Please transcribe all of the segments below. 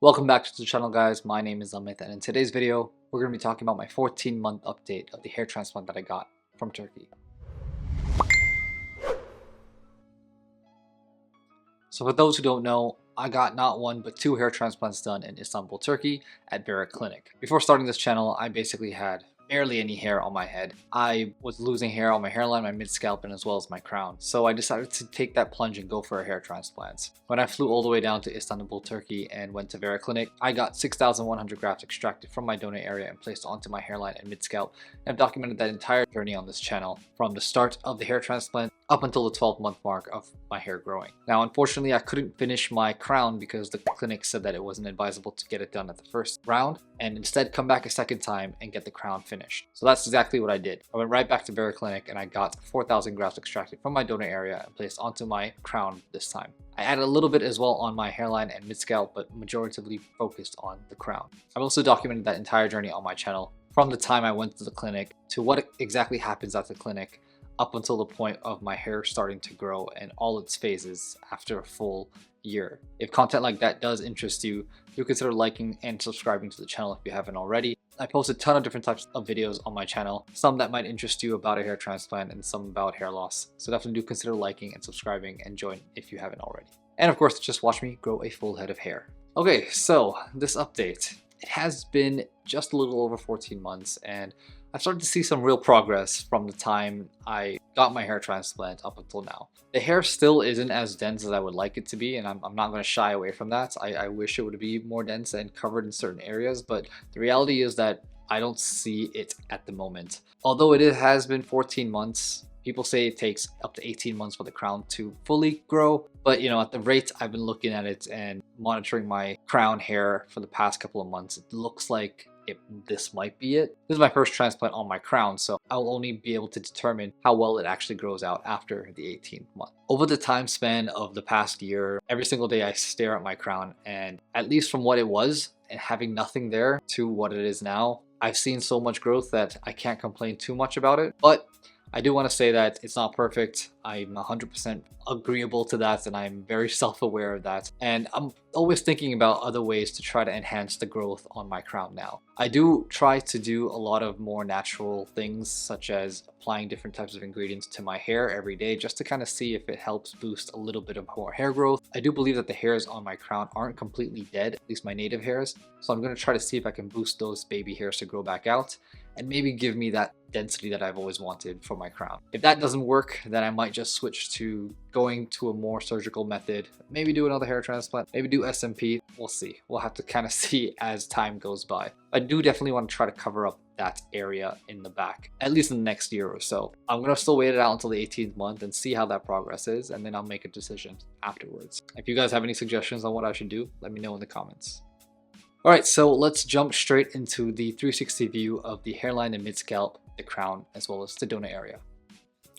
Welcome back to the channel, guys. My name is Amit, and in today's video we're going to be talking about my 14-month update of the hair transplant that I got from Turkey. So for those who don't know, I got not one but two hair transplants done in Istanbul, Turkey at Vera Clinic. Before starting this channel, I basically had barely any hair on my head. I was losing hair on my hairline, my mid-scalp, and as well as my crown. So I decided to take that plunge and go for a hair transplant. When I flew all the way down to Istanbul, Turkey and went to Vera Clinic, I got 6,100 grafts extracted from my donor area and placed onto my hairline and mid-scalp. And I've documented that entire journey on this channel from the start of the hair transplant up until the 12-month mark of my hair growing. Now, unfortunately, I couldn't finish my crown because the clinic said that it wasn't advisable to get it done at the first round and instead come back a second time and get the crown finished. So that's exactly what I did. I went right back to Vera Clinic and I got 4,000 grafts extracted from my donor area and placed onto my crown this time. I added a little bit as well on my hairline and mid-scalp, but majoritively focused on the crown. I've also documented that entire journey on my channel from the time I went to the clinic to what exactly happens at the clinic up until the point of my hair starting to grow and all its phases after a full year. If content like that does interest you, do consider liking and subscribing to the channel if you haven't already. I post a ton of different types of videos on my channel, some that might interest you about a hair transplant and some about hair loss. So definitely do consider liking and subscribing and join if you haven't already. And of course, just watch me grow a full head of hair. Okay, so this update. It has been just a little over 14 months and I've started to see some real progress from the time I got my hair transplant up until now. The hair still isn't as dense as I would like it to be, and I'm not going to shy away from that. I wish it would be more dense and covered in certain areas, but the reality is that I don't see it at the moment. Although it has been 14 months, people say it takes up to 18 months for the crown to fully grow. But you know, at the rate I've been looking at it and monitoring my crown hair for the past couple of months, it looks like this might be it. This is my first transplant on my crown, so I'll only be able to determine how well it actually grows out after the 18th month. Over the time span of the past year, every single day I stare at my crown, and at least from what it was and having nothing there to what it is now, I've seen so much growth that I can't complain too much about it. But I do want to say that it's not perfect. I'm 100% agreeable to that, and I'm very self-aware of that. And I'm always thinking about other ways to try to enhance the growth on my crown now. I do try to do a lot of more natural things, such as applying different types of ingredients to my hair every day, just to kind of see if it helps boost a little bit of more hair growth. I do believe that the hairs on my crown aren't completely dead, at least my native hairs. So I'm going to try to see if I can boost those baby hairs to grow back out and maybe give me that density that I've always wanted for my crown. If that doesn't work, then I might just switch to going to a more surgical method, maybe do another hair transplant, maybe do SMP. We'll see. We'll have to kind of see as time goes by. I do definitely want to try to cover up that area in the back, at least in the next year or so. I'm going to still wait it out until the 18th month and see how that progress is, and then I'll make a decision afterwards. If you guys have any suggestions on what I should do, let me know in the comments. Alright, so let's jump straight into the 360 view of the hairline and mid-scalp, the crown, as well as the donor area.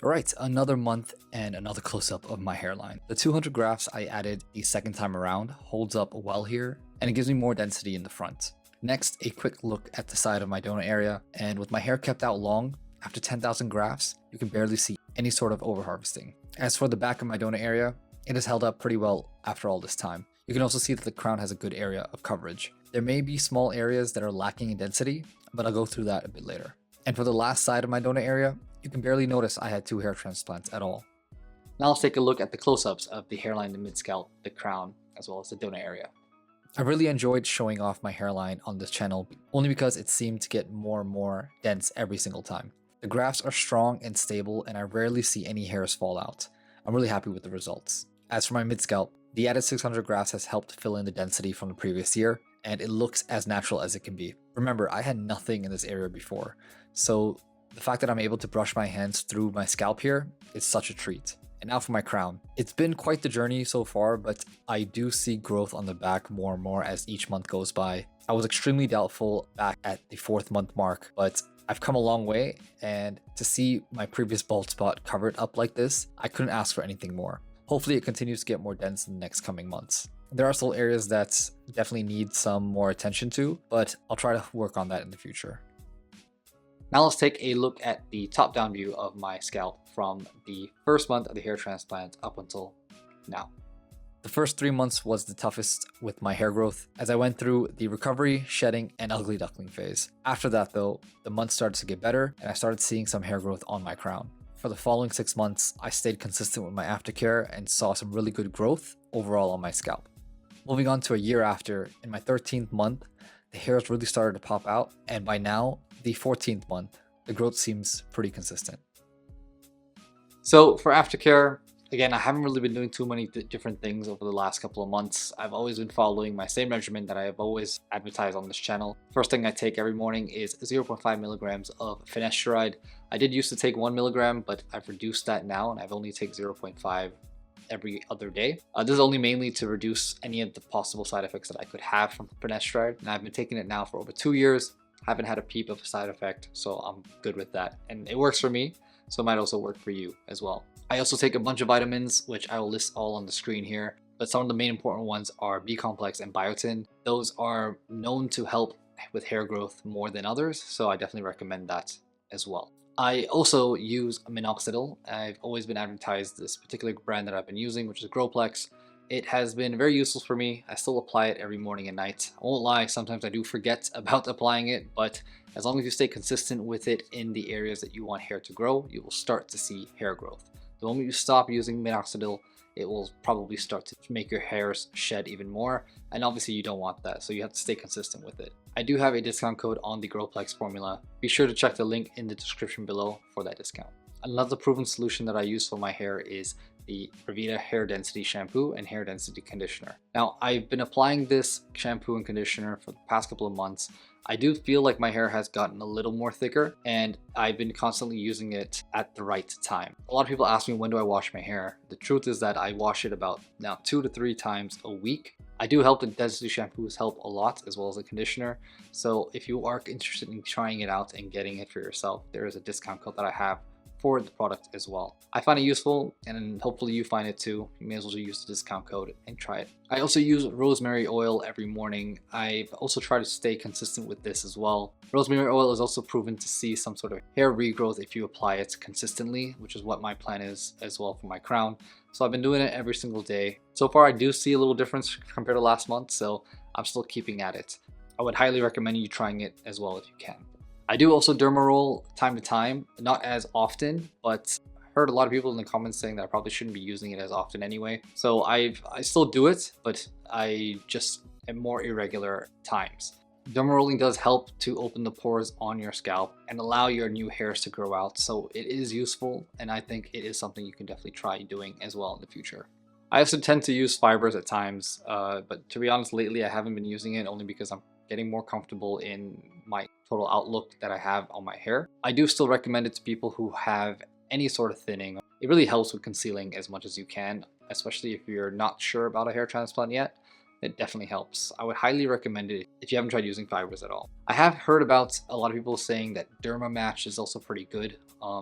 Alright, another month and another close-up of my hairline. The 200 grafts I added the second time around holds up well here, and it gives me more density in the front. Next, a quick look at the side of my donor area, and with my hair kept out long, after 10,000 grafts, you can barely see any sort of overharvesting. As for the back of my donor area, it has held up pretty well after all this time. You can also see that the crown has a good area of coverage. There may be small areas that are lacking in density, but I'll go through that a bit later. And for the last side of my donor area, you can barely notice I had two hair transplants at all. Now let's take a look at the close-ups of the hairline, the mid-scalp, the crown, as well as the donor area. I really enjoyed showing off my hairline on this channel, only because it seemed to get more and more dense every single time. The grafts are strong and stable, and I rarely see any hairs fall out. I'm really happy with the results. As for my mid-scalp, the added 600 grafts has helped fill in the density from the previous year, and it looks as natural as it can be. Remember, I had nothing in this area before, so the fact that I'm able to brush my hands through my scalp here is such a treat. And now for my crown. It's been quite the journey so far, but I do see growth on the back more and more as each month goes by. I was extremely doubtful back at the 4th month mark, but I've come a long way, and to see my previous bald spot covered up like this, I couldn't ask for anything more. Hopefully it continues to get more dense in the next coming months. There are still areas that definitely need some more attention to, but I'll try to work on that in the future. Now let's take a look at the top-down view of my scalp from the first month of the hair transplant up until now. The first 3 months was the toughest with my hair growth as I went through the recovery, shedding, and ugly duckling phase. After that though, the months started to get better and I started seeing some hair growth on my crown. For the following 6 months, I stayed consistent with my aftercare and saw some really good growth overall on my scalp. Moving on to a year after, in my 13th month, the hairs really started to pop out, and by now, the 14th month, the growth seems pretty consistent. So for aftercare, again, I haven't really been doing too many different things over the last couple of months. I've always been following my same regimen that I have always advertised on this channel. First thing I take every morning is 0.5 milligrams of finasteride. I did used to take 1 milligram, but I've reduced that now and I've only take 0.5 every other day. This is only mainly to reduce any of the possible side effects that I could have from finasteride. And I've been taking it now for over 2 years. Haven't had a peep of a side effect, so I'm good with that. And it works for me, so it might also work for you as well. I also take a bunch of vitamins, which I will list all on the screen here. But some of the main important ones are B-complex and biotin. Those are known to help with hair growth more than others, so I definitely recommend that as well. I also use minoxidil. I've always been advertised this particular brand that I've been using, which is Growplex. It has been very useful for me. I still apply it every morning and night. I won't lie, sometimes I do forget about applying it, but as long as you stay consistent with it in the areas that you want hair to grow, you will start to see hair growth. The moment you stop using minoxidil, it will probably start to make your hairs shed even more, and obviously you don't want that, so you have to stay consistent with it. I do have a discount code on the Growplex formula. Be sure to check the link in the description below for that discount. Another proven solution that I use for my hair is the Revita Hair Density Shampoo and Hair Density Conditioner. Now, I've been applying this shampoo and conditioner for the past couple of months. I do feel like my hair has gotten a little more thicker and I've been constantly using it at the right time. A lot of people ask me, when do I wash my hair? The truth is that I wash it about now 2 to 3 times a week. I do help the density shampoos help a lot, as well as the conditioner. So if you are interested in trying it out and getting it for yourself, there is a discount code that I have for the product as well. I find it useful and hopefully you find it too. You may as well use the discount code and try it. I also use rosemary oil every morning. I've also tried to stay consistent with this as well. Rosemary oil is also proven to see some sort of hair regrowth if you apply it consistently, which is what my plan is as well for my crown. So I've been doing it every single day. So far I do see a little difference compared to last month, so I'm still keeping at it. I would highly recommend you trying it as well if you can. I do also derma roll time to time, not as often, but I heard a lot of people in the comments saying that I probably shouldn't be using it as often anyway. So I still do it, but I just at more irregular times. Derma rolling does help to open the pores on your scalp and allow your new hairs to grow out. So it is useful, and I think it is something you can definitely try doing as well in the future. I also tend to use fibers at times, but to be honest, lately I haven't been using it only because I'm getting more comfortable in my total outlook that I have on my hair. I do still recommend it to people who have any sort of thinning. It really helps with concealing as much as you can, especially if you're not sure about a hair transplant yet. It definitely helps. I would highly recommend it if you haven't tried using fibers at all. I have heard about a lot of people saying that DermMatch is also pretty good.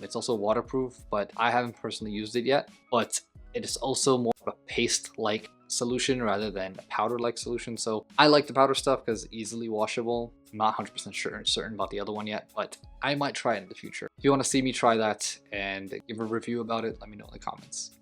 It's also waterproof, but I haven't personally used it yet. But it is also more of a paste-like solution rather than a powder-like solution. So I like the powder stuff because it's easily washable. I'm not 100% certain about the other one yet, but I might try it in the future. If you want to see me try that and give a review about it, let me know in the comments.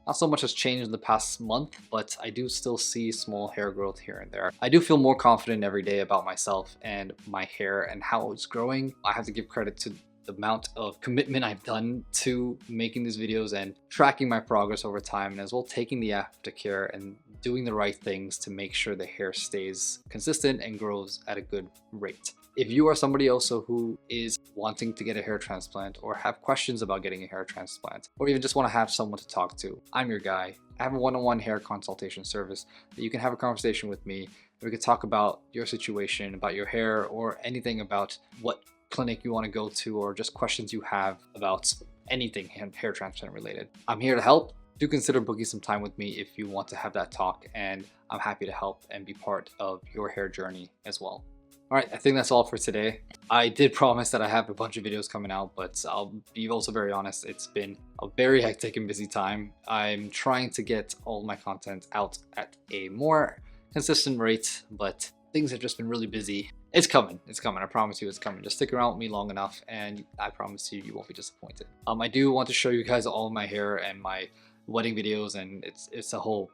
Not so much has changed in the past month, but I do still see small hair growth here and there. I do feel more confident every day about myself and my hair and how it's growing. I have to give credit to the amount of commitment I've done to making these videos and tracking my progress over time, and as well taking the aftercare and doing the right things to make sure the hair stays consistent and grows at a good rate. If you are somebody also who is wanting to get a hair transplant or have questions about getting a hair transplant, or even just want to have someone to talk to, I'm your guy. I have a one-on-one hair consultation service that you can have a conversation with me. We could talk about your situation, about your hair, or anything about what clinic you want to go to, or just questions you have about anything hair transplant related. I'm here to help. Do consider booking some time with me if you want to have that talk, and I'm happy to help and be part of your hair journey as well. All right, I think that's all for today. I did promise that I have a bunch of videos coming out, but I'll be also very honest, it's been a very hectic and busy time. I'm trying to get all my content out at a more consistent rate, but things have just been really busy. It's coming, I promise you it's coming. Just stick around with me long enough and I promise you, you won't be disappointed. I do want to show you guys all my hair and my wedding videos, and it's a whole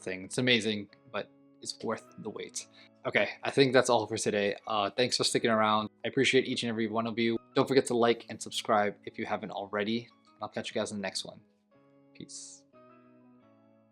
thing. It's amazing, but it's worth the wait. Okay, I think that's all for today. Thanks for sticking around. I appreciate each and every one of you. Don't forget to like and subscribe if you haven't already. I'll catch you guys in the next one. Peace.